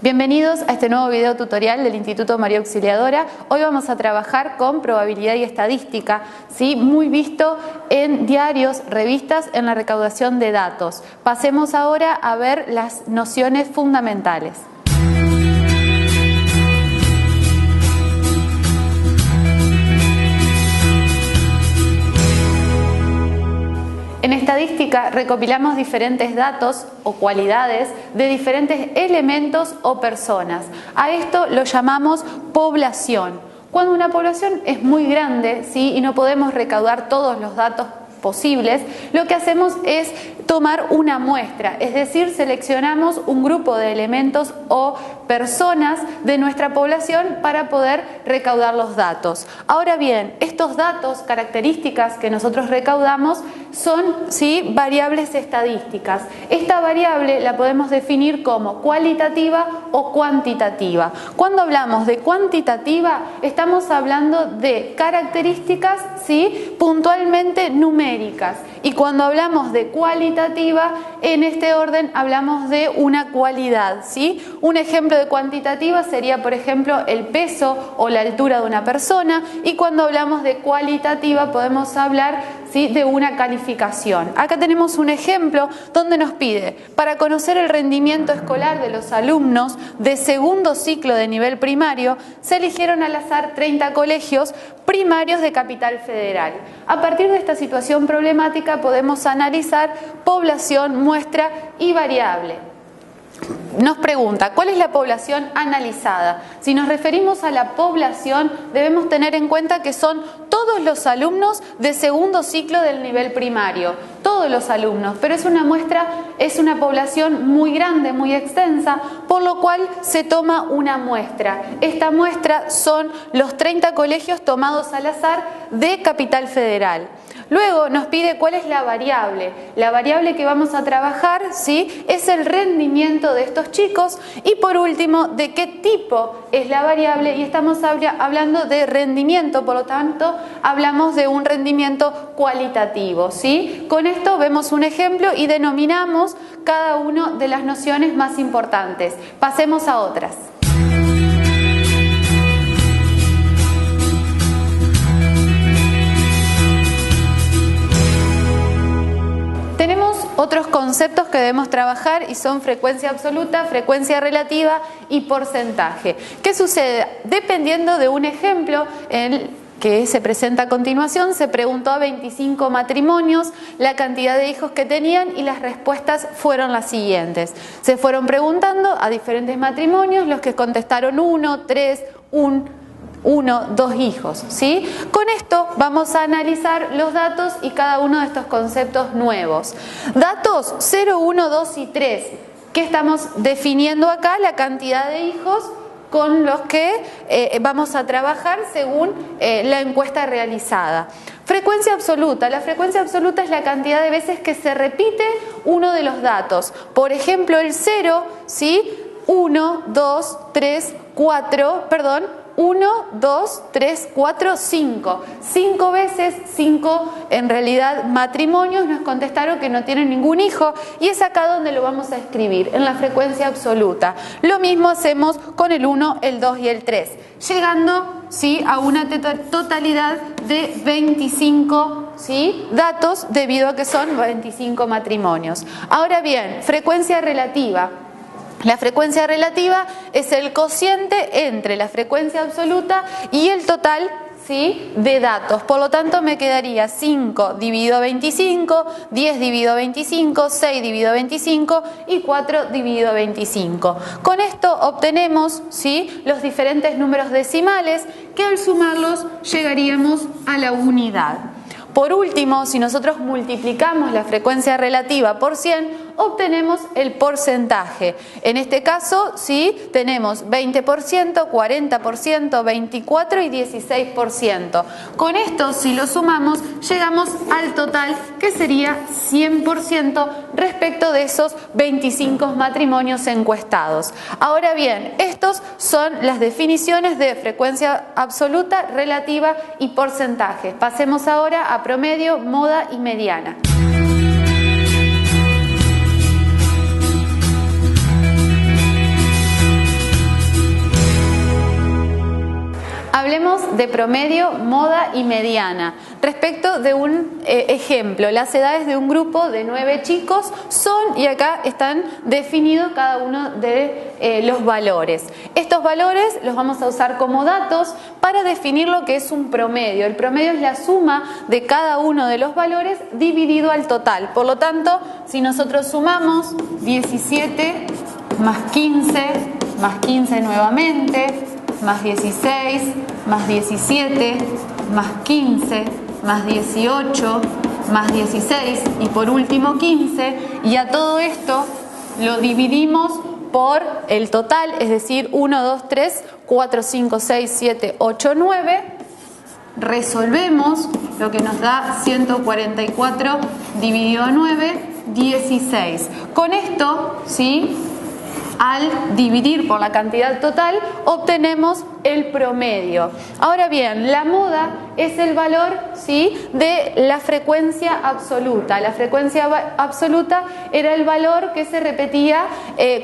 Bienvenidos a este nuevo video tutorial del Instituto María Auxiliadora. Hoy vamos a trabajar con probabilidad y estadística, ¿sí? Muy visto en diarios, revistas, en la recaudación de datos. Pasemos ahora a ver las nociones fundamentales. En estadística recopilamos diferentes datos o cualidades de diferentes elementos o personas. A esto lo llamamos población. Cuando una población es muy grande, ¿sí?, y no podemos recaudar todos los datos posibles, lo que hacemos es tomar una muestra, es decir, seleccionamos un grupo de elementos o personas de nuestra población para poder recaudar los datos. Ahora bien, estos datos, características que nosotros recaudamos son, ¿sí?, variables estadísticas. Esta variable la podemos definir como cualitativa o cuantitativa. Cuando hablamos de cuantitativa, estamos hablando de características, ¿sí?, puntualmente numéricas. Y cuando hablamos de cualitativa, en este orden hablamos de una cualidad, ¿sí? Un ejemplo de cuantitativa sería, por ejemplo, el peso o la altura de una persona, y cuando hablamos de cualitativa podemos hablar, ¿sí?, de una calificación. Acá tenemos un ejemplo donde nos pide, para conocer el rendimiento escolar de los alumnos de segundo ciclo de nivel primario, se eligieron al azar 30 colegios primarios de Capital Federal. A partir de esta situación problemática podemos analizar población, muestra y variable. Nos pregunta, ¿cuál es la población analizada? Si nos referimos a la población, debemos tener en cuenta que son todos los alumnos de segundo ciclo del nivel primario, todos los alumnos, pero es una muestra, es una población muy grande, muy extensa, por lo cual se toma una muestra. Esta muestra son los 30 colegios tomados al azar de Capital Federal. Luego nos pide cuál es la variable. La variable que vamos a trabajar, ¿sí?, es el rendimiento de estos chicos, y por último, de qué tipo es la variable, y estamos hablando de rendimiento, por lo tanto hablamos de un rendimiento cualitativo, ¿sí? Con esto vemos un ejemplo y denominamos cada una de las nociones más importantes. Pasemos a otras. Tenemos otros conceptos que debemos trabajar y son frecuencia absoluta, frecuencia relativa y porcentaje. ¿Qué sucede? Dependiendo de un ejemplo que se presenta a continuación, se preguntó a 25 matrimonios la cantidad de hijos que tenían y las respuestas fueron las siguientes. Se fueron preguntando a diferentes matrimonios, los que contestaron 1, 3, 1, 2 hijos, ¿sí? Con esto vamos a analizar los datos y cada uno de estos conceptos nuevos. Datos 0, 1, 2 y 3. ¿Qué estamos definiendo acá? La cantidad de hijos con los que vamos a trabajar según la encuesta realizada. Frecuencia absoluta. La frecuencia absoluta es la cantidad de veces que se repite uno de los datos. Por ejemplo, el 0, ¿sí? 1, 2, 3, 4, 2, 3, 4, 5. 5 veces, 5 en realidad matrimonios nos contestaron que no tienen ningún hijo, y es acá donde lo vamos a escribir, en la frecuencia absoluta. Lo mismo hacemos con el 1, el 2 y el 3, llegando, ¿sí?, a una totalidad de 25, ¿sí?, datos, debido a que son 25 matrimonios. Ahora bien, frecuencia relativa. La frecuencia relativa es el cociente entre la frecuencia absoluta y el total, ¿sí?, de datos. Por lo tanto, me quedaría 5 dividido 25, 10 dividido 25, 6 dividido 25 y 4 dividido 25. Con esto obtenemos, ¿sí?, los diferentes números decimales que al sumarlos llegaríamos a la unidad. Por último, si nosotros multiplicamos la frecuencia relativa por 100, obtenemos el porcentaje. En este caso, sí, tenemos 20%, 40%, 24% y 16%. Con esto, si lo sumamos, llegamos al total, que sería 100% respecto de esos 25 matrimonios encuestados. Ahora bien, estos son las definiciones de frecuencia absoluta, relativa y porcentaje. Pasemos ahora a promedio, moda y mediana. Hablemos de promedio, moda y mediana. Respecto de un ejemplo, las edades de un grupo de 9 chicos son, y acá están definidos cada uno de los valores. Estos valores los vamos a usar como datos para definir lo que es un promedio. El promedio es la suma de cada uno de los valores dividido al total. Por lo tanto, si nosotros sumamos 17 más 15, más 15 nuevamente, más 16, más 17, más 15, más 18, más 16 y por último 15, y a todo esto lo dividimos por el total, es decir, 1, 2, 3, 4, 5, 6, 7, 8, 9, resolvemos lo que nos da 144 dividido a 9, 16. Con esto, ¿sí?, al dividir por la cantidad total, obtenemos el promedio. Ahora bien, la moda es el valor, ¿sí?, de la frecuencia absoluta. La frecuencia absoluta era el valor que se repetía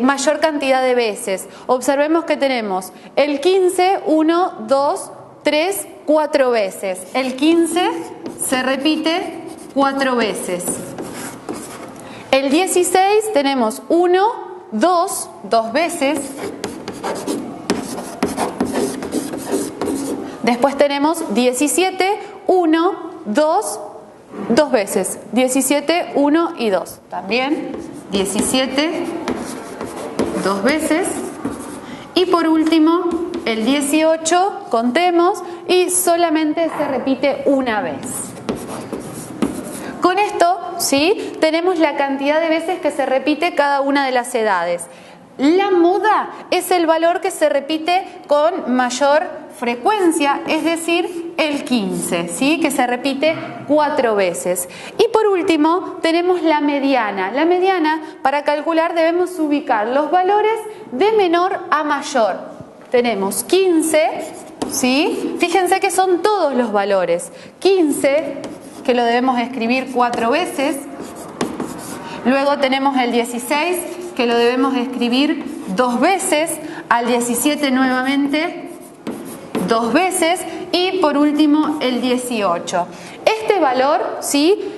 mayor cantidad de veces. Observemos que tenemos el 15, 1, 2, 3, 4 veces. El 15 se repite 4 veces. El 16 tenemos 1, 2 veces. Después tenemos 17, 1, 2 veces. 17, 1 y 2. También 17, 2 veces. Y por último, el 18, contemos, y solamente se repite una vez. Con esto, ¿sí?, tenemos la cantidad de veces que se repite cada una de las edades. La moda es el valor que se repite con mayor frecuencia, es decir, el 15, ¿sí?, que se repite 4 veces. Y por último, tenemos la mediana. La mediana, para calcular, debemos ubicar los valores de menor a mayor. Tenemos 15, ¿sí? Fíjense que son todos los valores. 15, que lo debemos escribir 4 veces. Luego tenemos el 16, que lo debemos escribir 2 veces. Al 17 nuevamente 2 veces. Y por último el 18. Este valor, ¿sí?,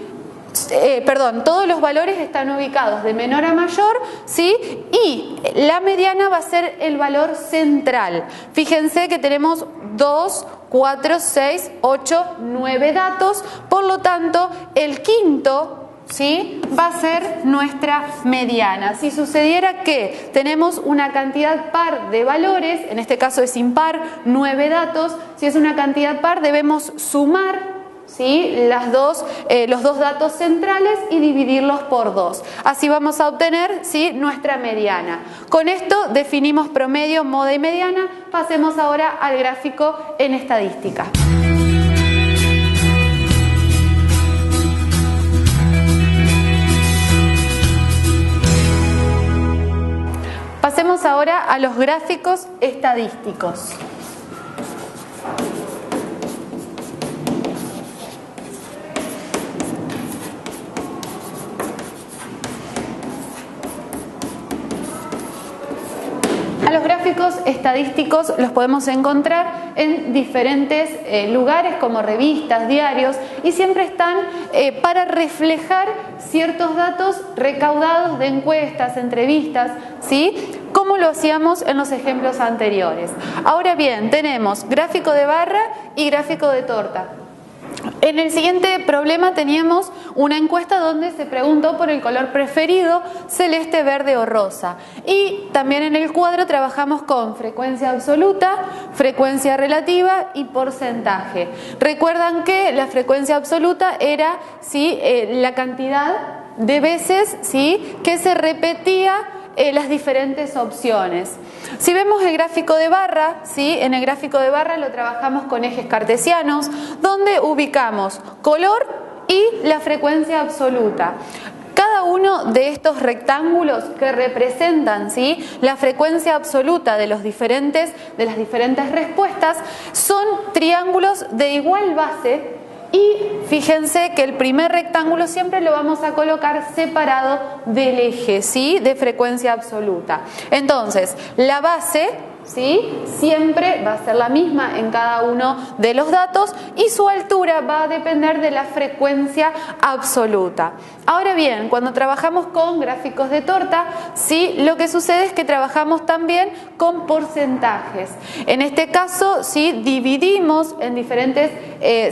todos los valores están ubicados de menor a mayor, ¿sí?, y la mediana va a ser el valor central. Fíjense que tenemos 2, 4, 6, 8, 9 datos, por lo tanto el quinto, ¿sí?, va a ser nuestra mediana. Si sucediera que tenemos una cantidad par de valores, en este caso es impar, 9 datos, si es una cantidad par debemos sumar, ¿sí?, los dos datos centrales y dividirlos por 2. Así vamos a obtener, ¿sí?, nuestra mediana. Con esto definimos promedio, moda y mediana. Pasemos ahora al gráfico en estadística. Pasemos ahora a los gráficos estadísticos. Los gráficos estadísticos los podemos encontrar en diferentes lugares como revistas, diarios, y siempre están para reflejar ciertos datos recaudados de encuestas, entrevistas, ¿sí?, como lo hacíamos en los ejemplos anteriores. Ahora bien, tenemos gráfico de barra y gráfico de torta. En el siguiente problema teníamos una encuesta donde se preguntó por el color preferido, celeste, verde o rosa. Y también en el cuadro trabajamos con frecuencia absoluta, frecuencia relativa y porcentaje. Recuerdan que la frecuencia absoluta era, ¿sí?, la cantidad de veces, ¿sí?, que se repetía las diferentes opciones. Si vemos el gráfico de barra, ¿sí?, en el gráfico de barra lo trabajamos con ejes cartesianos, donde ubicamos color y la frecuencia absoluta. Cada uno de estos rectángulos que representan, ¿sí?, la frecuencia absoluta de las diferentes respuestas son triángulos de igual base. Y fíjense que el primer rectángulo siempre lo vamos a colocar separado del eje, ¿sí?, de frecuencia absoluta. Entonces, la base, ¿sí? Siempre va a ser la misma en cada uno de los datos y su altura va a depender de la frecuencia absoluta. Ahora bien, cuando trabajamos con gráficos de torta, ¿sí? Lo que sucede es que trabajamos también con porcentajes. En este caso, ¿sí? Dividimos en diferentes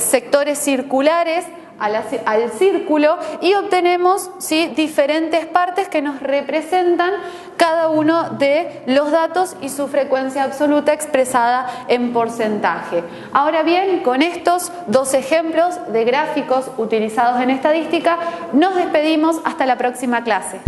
sectores circulares al círculo y obtenemos, ¿sí? Diferentes partes que nos representan cada uno de los datos y su frecuencia absoluta expresada en porcentaje. Ahora bien, con estos dos ejemplos de gráficos utilizados en estadística, nos despedimos hasta la próxima clase.